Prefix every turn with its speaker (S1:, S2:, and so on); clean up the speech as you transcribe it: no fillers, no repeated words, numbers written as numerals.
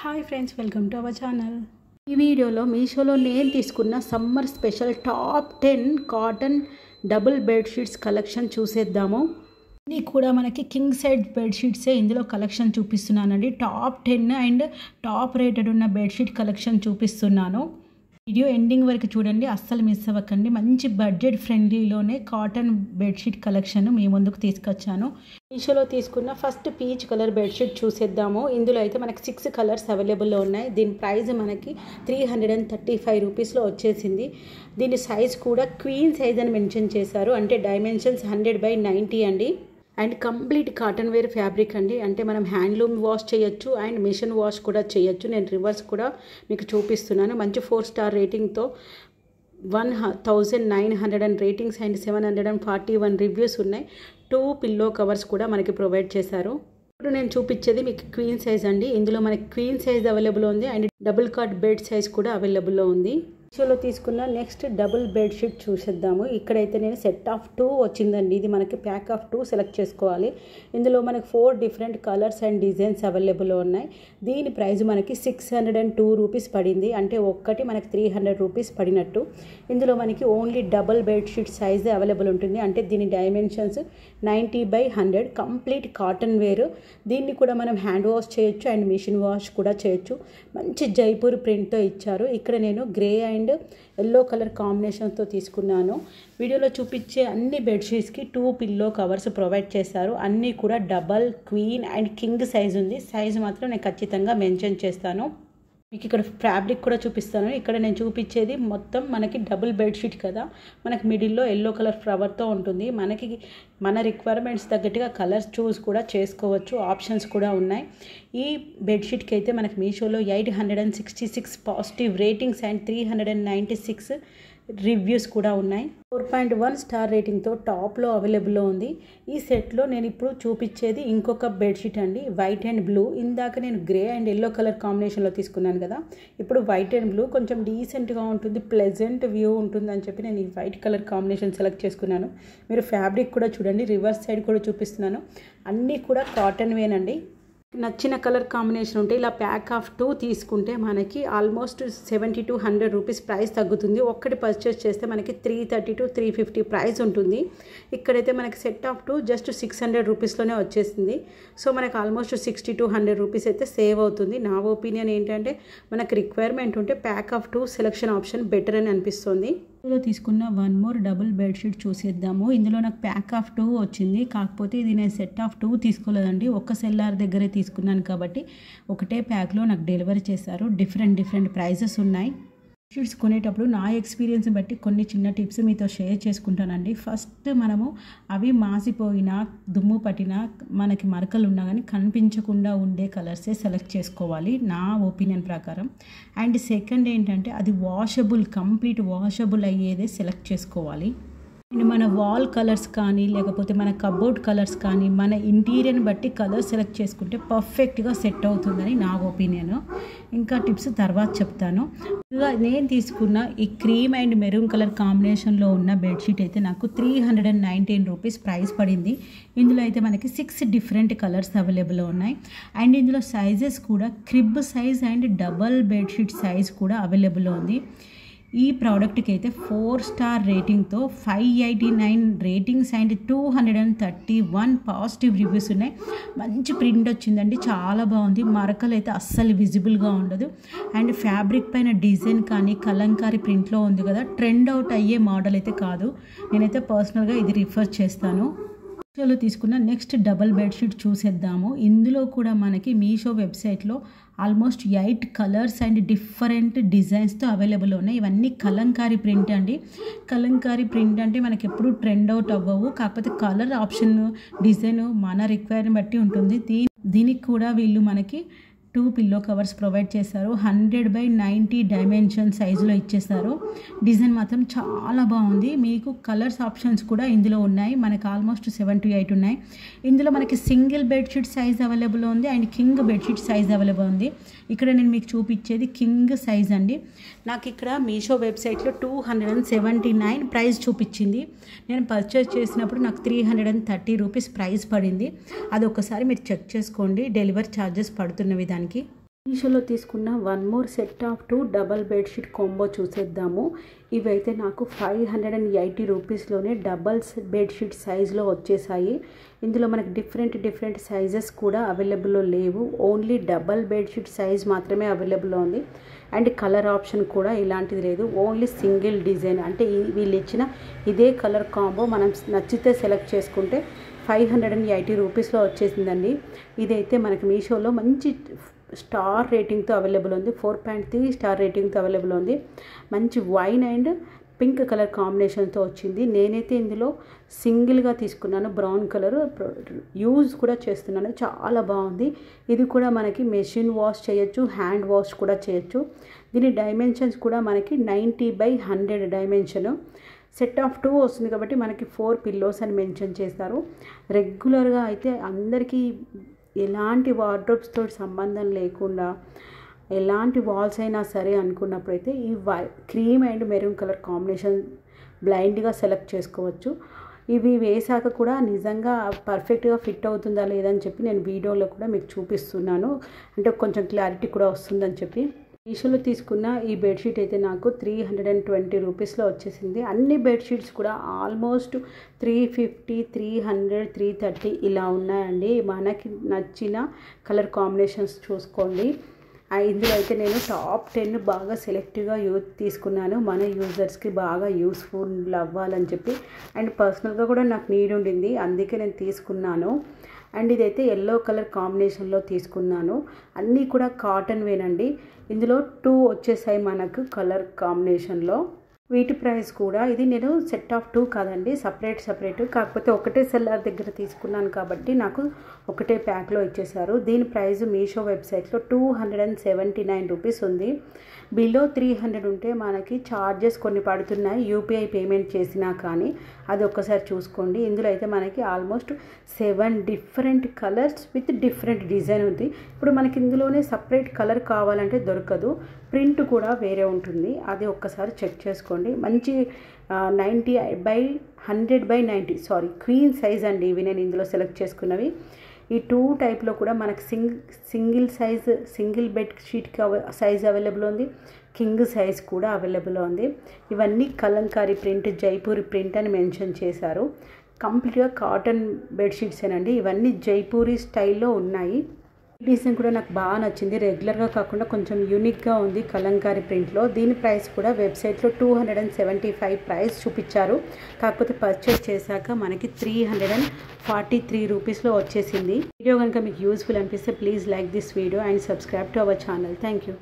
S1: Hi friends, welcome to our channel. ఈ వీడియోలో మీషోలో నేను తీసుకున్న summer special top 10 cotton double bedsheets collection చూసేద్దాము. ఇది కూడా మనకి కింగ్ సైజ్ బెడ్షీట్సే ఇందులో కలెక్షన్ చూపిస్తున్నానండి. టాప్ 10 అండ్ టాప్ రేటెడ్ ఉన్న బెడ్షీట్ కలెక్షన్ చూపిస్తున్నాను. వీడియో ఎండింగ్ వరకు చూడండి, అస్సలు మిస్ అవ్వకండి. మంచి బడ్జెట్ ఫ్రెండ్లీలోనే కాటన్ బెడ్షీట్ కలెక్షన్ మీ ముందుకు తీసుకొచ్చాను. మీషోలో తీసుకున్న ఫస్ట్ పీచ్ కలర్ బెడ్షీట్ చూసేద్దాము. ఇందులో అయితే మనకి 6 కలర్స్ అవైలబుల్లో ఉన్నాయి. దీని ప్రైస్ మనకి 335 రూపీస్లో వచ్చేసింది. దీని సైజ్ కూడా క్వీన్ సైజ్ అని మెన్షన్ చేశారు, అంటే డైమెన్షన్స్ 100/90 అండి. And complete cotton wear fabric అండి, అంటే మనం హ్యాండ్లూమ్ వాష్ చేయొచ్చు అండ్ మిషన్ వాష్ కూడా చేయొచ్చు. నేను రివర్స్ కూడా మీకు చూపిస్తున్నాను. మంచి 4 స్టార్ రేటింగ్తో 1900 రేటింగ్స్ అండ్ 741 రివ్యూస్ ఉన్నాయి. 2 పిల్లో కవర్స్ కూడా మనకి ప్రొవైడ్ చేశారు. ఇప్పుడు నేను చూపించేది మీకు క్వీన్ సైజ్ అండి. ఇందులో మనకి క్వీన్ సైజ్ అవైలబుల్ ఉంది and double cot bed size కూడా అవైలబుల్లో ఉంది. మీషోలో తీసుకున్న నెక్స్ట్ డబుల్ బెడ్షీట్ చూసేద్దాము. ఇక్కడైతే నేను సెట్ ఆఫ్ 2 వచ్చిందండి. ఇది మనకి ప్యాక్ ఆఫ్ 2 సెలెక్ట్ చేసుకోవాలి. ఇందులో మనకి 4 డిఫరెంట్ కలర్స్ అండ్ డిజైన్స్ అవైలబుల్లో ఉన్నాయి. దీని ప్రైస్ మనకి 602 రూపీస్ పడింది, అంటే ఒక్కటి మనకి 300 రూపీస్ పడినట్టు. ఇందులో మనకి only double bedsheet size available ఉంటుంది, అంటే దీని డైమెన్షన్స్ 90/100 కంప్లీట్ కాటన్ వేర్. దీన్ని కూడా మనం హ్యాండ్ వాష్ చేయొచ్చు అండ్ మిషన్ వాష్ కూడా చేయొచ్చు. మంచి జైపూర్ ప్రింట్తో ఇచ్చారు. ఇక్కడ నేను గ్రే అండ్ ఎల్లో కలర్ కాంబినేషన్తో తీసుకున్నాను. వీడియోలో చూపించే అన్ని బెడ్షీట్స్కి 2 పిల్లో కవర్స్ ప్రొవైడ్ చేశారు. అన్నీ కూడా double, queen and king size ఉంది. సైజ్ మాత్రం నేను ఖచ్చితంగా మెన్షన్ చేస్తాను. మీకు ఇక్కడ ఫ్యాబ్రిక్ కూడా చూపిస్తాను. ఇక్కడ నేను చూపించేది మొత్తం మనకి డబుల్ బెడ్షీట్ కదా, మనకి మిడిల్లో ఎల్లో కలర్ ఫ్లవర్తో ఉంటుంది. మనకి మన రిక్వైర్మెంట్స్ తగ్గట్టుగా కలర్స్ చూస్ కూడా చేసుకోవచ్చు, ఆప్షన్స్ కూడా ఉన్నాయి. ఈ బెడ్షీట్కి అయితే మనకి మీషోలో 866 పాజిటివ్ రేటింగ్స్ అండ్ 396 రివ్యూస్ కూడా ఉన్నాయి. 4.1 స్టార్ రేటింగ్తో టాప్లో అవైలబుల్లో ఉంది. ఈ సెట్లో నేను ఇప్పుడు చూపించేది ఇంకొక బెడ్షీట్ అండి, వైట్ అండ్ బ్లూ. ఇందాక నేను గ్రే అండ్ ఎల్లో కలర్ కాంబినేషన్లో తీసుకున్నాను కదా, ఇప్పుడు వైట్ అండ్ బ్లూ కొంచెం డీసెంట్గా ఉంటుంది, ప్లెజెంట్ వ్యూ ఉంటుంది అని చెప్పి నేను ఈ వైట్ కలర్ కాంబినేషన్ సెలెక్ట్ చేసుకున్నాను. మీరు ఫ్యాబ్రిక్ కూడా చూడండి, రివర్స్ సైడ్ కూడా చూపిస్తున్నాను. అన్నీ కూడా కాటన్ వేనండి. నచ్చిన కలర్ కాంబినేషన్ ఉంటే ఇలా ప్యాక్ ఆఫ్ 2 తీసుకుంటే మనకి ఆల్మోస్ట్ 70 to 100 రూపీస్ ప్రైస్ తగ్గుతుంది. ఒక్కటి పర్చేస్ చేస్తే మనకి 330 to 350 ప్రైస్ ఉంటుంది. ఇక్కడైతే మనకి సెట్ ఆఫ్ 2 జస్ట్ 600 రూపీస్లోనే వచ్చేసింది. సో మనకి ఆల్మోస్ట్ 60 to 100 రూపీస్ అయితే సేవ్ అవుతుంది. నా ఒపీనియన్ ఏంటంటే మనకి రిక్వైర్మెంట్ ఉంటే pack of 2 selection option better అని అనిపిస్తుంది. ఇందులో తీసుకున్న 1 మోర్ డబుల్ బెడ్షీట్ చూసేద్దాము. ఇందులో నాకు ప్యాక్ ఆఫ్ 2 వచ్చింది, కాకపోతే ఇది నేను సెట్ ఆఫ్ 2 తీసుకోలేదండి. ఒక్క సెల్లార్ దగ్గరే తీసుకున్నాను కాబట్టి ఒకటే ప్యాక్లో నాకు డెలివరీ చేశారు. డిఫరెంట్ ప్రైజెస్ ఉన్నాయి. బెడ్షీట్స్ కొనేటప్పుడు నా ఎక్స్పీరియన్స్ బట్టి కొన్ని చిన్న టిప్స్ మీతో షేర్ చేసుకుంటానండి. ఫస్ట్ మనము అవి మాసిపోయినా, దుమ్ము పట్టినా, మనకి మరకలు ఉన్నా కానీ కనిపించకుండా ఉండే కలర్సే సెలెక్ట్ చేసుకోవాలి నా ఒపీనియన్ ప్రకారం. అండ్ సెకండ్ ఏంటంటే అది వాషబుల్, కంప్లీట్ వాషబుల్ అయ్యేదే సెలెక్ట్ చేసుకోవాలి. అండ్ మన వాల్ కలర్స్ కానీ లేకపోతే మన కబోర్డ్ కలర్స్ కానీ మన ఇంటీరియర్ని బట్టి కలర్ సెలెక్ట్ చేసుకుంటే పర్ఫెక్ట్గా సెట్ అవుతుందని నా ఒపీనియన్. ఇంకా టిప్స్ తర్వాత చెప్తాను. నేను తీసుకున్న ఈ క్రీమ్ అండ్ మెరూన్ కలర్ కాంబినేషన్లో ఉన్న బెడ్షీట్ అయితే నాకు 319 రూపీస్ ప్రైస్ పడింది. ఇందులో అయితే మనకి 6 డిఫరెంట్ కలర్స్ అవైలబుల్లో ఉన్నాయి. అండ్ ఇందులో సైజెస్ కూడా crib size and double bedsheet size కూడా అవైలబుల్లో ఉంది. ఈ ప్రోడక్ట్కి అయితే 4 స్టార్ రేటింగ్తో 589 రేటింగ్స్ అండ్ 231 పాజిటివ్ రివ్యూస్ ఉన్నాయి. మంచి ప్రింట్ వచ్చిందండి, చాలా బాగుంది. మరకలు అయితే అస్సలు విజిబుల్గా ఉండదు. అండ్ ఫ్యాబ్రిక్ పైన డిజైన్ కానీ కలంకారీ ప్రింట్లో ఉంది కదా, ట్రెండ్ అవుట్ అయ్యే మోడల్ అయితే కాదు. నేనైతే పర్సనల్గా ఇది రిఫర్ చేస్తాను. మీషోలో తీసుకున్న నెక్స్ట్ డబల్ బెడ్షీట్ చూసేద్దాము. ఇందులో కూడా మనకి మీషో వెబ్సైట్లో ఆల్మోస్ట్ 8 కలర్స్ అండ్ డిఫరెంట్ డిజైన్స్తో అవైలబుల్ ఉన్నాయి. ఇవన్నీ కలంకారీ ప్రింట్ అండి. కలంకారీ ప్రింట్ అంటే మనకి ఎప్పుడు ట్రెండ్ అవుట్ అవ్వవు, కాకపోతే కలర్ ఆప్షన్, డిజైన్ మన రిక్వైర్మెంట్ బట్టి ఉంటుంది. దీనికి కూడా వీళ్ళు మనకి 2 పిల్లో కవర్స్ ప్రొవైడ్ చేశారు. 100/90 డైమెన్షన్ సైజులో ఇచ్చేసారు. డిజైన్ మాత్రం చాలా బాగుంది. మీకు కలర్స్ ఆప్షన్స్ కూడా ఇందులో ఉన్నాయి. మనకి ఆల్మోస్ట్ 7 to 8 ఉన్నాయి. ఇందులో మనకి సింగిల్ బెడ్షీట్ సైజ్ అవైలబుల్ ఉంది and king bedsheet size available ఉంది. ఇక్కడ నేను మీకు చూపించేది కింగ్ సైజ్ అండి. నాకు ఇక్కడ మీషో వెబ్సైట్లో 279 ప్రైస్ చూపించింది. నేను పర్చేస్ చేసినప్పుడు నాకు 330 రూపీస్ ప్రైస్ పడింది. అది ఒకసారి మీరు చెక్ చేసుకోండి, డెలివరీ ఛార్జెస్ పడుతున్న విధానికి. మీషోలో తీసుకున్న one more set of 2 double bedsheet combo చూసేద్దాము. ఇవైతే నాకు 580 రూపీస్లోనే డబల్ బెడ్షీట్ సైజులో వచ్చేసాయి. ఇందులో మనకి డిఫరెంట్ సైజెస్ కూడా అవైలబుల్లో లేవు. ఓన్లీ డబల్ బెడ్షీట్ సైజ్ మాత్రమే అవైలబుల్లో ఉంది. అండ్ కలర్ ఆప్షన్ కూడా ఇలాంటిది లేదు. ఓన్లీ సింగిల్ డిజైన్, అంటే వీళ్ళు ఇచ్చిన ఇదే కలర్ కాంబో మనం నచ్చితే సెలెక్ట్ చేసుకుంటే 580 రూపీస్లో వచ్చేసిందండి. ఇదైతే మనకి మీషోలో మంచి స్టార్ రేటింగ్తో అవైలబుల్ ఉంది. 4.3 స్టార్ రేటింగ్తో అవైలబుల్ ఉంది. మంచి వైన్ అండ్ పింక్ కలర్ కాంబినేషన్తో వచ్చింది. నేనైతే ఇందులో సింగిల్గా తీసుకున్నాను, బ్రౌన్ కలర్ యూజ్ కూడా చేస్తున్నాను. చాలా బాగుంది. ఇది కూడా మనకి మెషిన్ వాష్ చేయొచ్చు, హ్యాండ్ వాష్ కూడా చేయొచ్చు. దీని డైమెన్షన్స్ కూడా మనకి 90/100 డైమెన్షను. సెట్ ఆఫ్ 2 వస్తుంది కాబట్టి మనకి 4 పిల్లోస్ అని మెన్షన్ చేస్తారు. రెగ్యులర్గా అయితే అందరికీ ఎలాంటి వార్డ్రోబ్స్తో సంబంధం లేకుండా ఎలాంటి వాల్స్ అయినా సరే అనుకున్నప్పుడైతే ఈ cream and maroon colour combination బ్లైండ్గా సెలెక్ట్ చేసుకోవచ్చు. ఇవి వేసాక కూడా నిజంగా పర్ఫెక్ట్గా ఫిట్ అవుతుందా లేదని చెప్పి నేను వీడియోలో కూడా మీకు చూపిస్తున్నాను, అంటే కొంచెం క్లారిటీ కూడా వస్తుందని చెప్పి. మీషోలో తీసుకున్న ఈ బెడ్షీట్ అయితే నాకు 320 రూపీస్లో వచ్చేసింది. అన్ని బెడ్షీట్స్ కూడా ఆల్మోస్ట్ 350, 300, 330 ఇలా ఉన్నాయండి. మనకి నచ్చిన కలర్ కాంబినేషన్స్ చూసుకోండి. ఇందులో అయితే నేను టాప్ 10 బాగా సెలెక్టివ్గా తీసుకున్నాను, మన యూజర్స్కి బాగా యూస్ఫుల్ అవ్వాలని చెప్పి. అండ్ పర్సనల్గా కూడా నాకు నీడ్ ఉండింది, అందుకే నేను తీసుకున్నాను. అండ్ ఇదైతే ఎల్లో కలర్ కాంబినేషన్లో తీసుకున్నాను. అన్నీ కూడా కాటన్ వేనండి. ఇందులో 2 వచ్చేసాయి మనకు కలర్ కాంబినేషన్లో. వీటి ప్రైస్ కూడా ఇది నేను సెట్ ఆఫ్ 2 కాదండి, సపరేట్. కాకపోతే ఒకటే సెల్లర్ దగ్గర తీసుకున్నాను కాబట్టి నాకు ఒకటే ప్యాక్లో ఇచ్చేసారు. దీని ప్రైస్ మీషో వెబ్సైట్లో 279 రూపీస్ ఉంది. బిలో 300 ఉంటే మనకి ఛార్జెస్ కొన్ని పడుతున్నాయి యూపీఐ పేమెంట్ చేసినా, కానీ అది ఒక్కసారి చూసుకోండి. ఇందులో అయితే మనకి almost 7 different colours with different design ఉంది. ఇప్పుడు మనకి ఇందులోనే సపరేట్ కలర్ కావాలంటే దొరకదు, ప్రింట్ కూడా వేరే ఉంటుంది, అది ఒక్కసారి చెక్ చేసుకోండి. మంచి 90/100/90 క్వీన్ సైజ్ అండి ఇవి నేను ఇందులో సెలెక్ట్ చేసుకున్నవి. ఈ 2 టైప్లో కూడా మనకి single bed sheet size available ఉంది, కింగ్ సైజ్ కూడా అవైలబుల్ ఉంది. ఇవన్నీ కలంకారీ ప్రింట్, జైపూరి ప్రింట్ అని మెన్షన్ చేశారు. కంప్లీట్గా కాటన్ బెడ్షీట్సేనండి. ఇవన్నీ జైపూరి స్టైల్లో ఉన్నాయి. డిజైన్ కూడా నాకు బాగా నచ్చింది, రెగ్యులర్గా కాకుండా కొంచెం యూనిక్గా ఉంది కలంకారీ ప్రింట్లో. దీని ప్రైస్ కూడా వెబ్సైట్లో 275 ప్రైస్ చూపించారు, కాకపోతే పర్చేస్ చేశాక మనకి 343 రూపీస్లో వచ్చేసింది. వీడియో కనుక మీకు యూస్ఫుల్ అనిపిస్తే please like this video and subscribe to our channel. Thank you.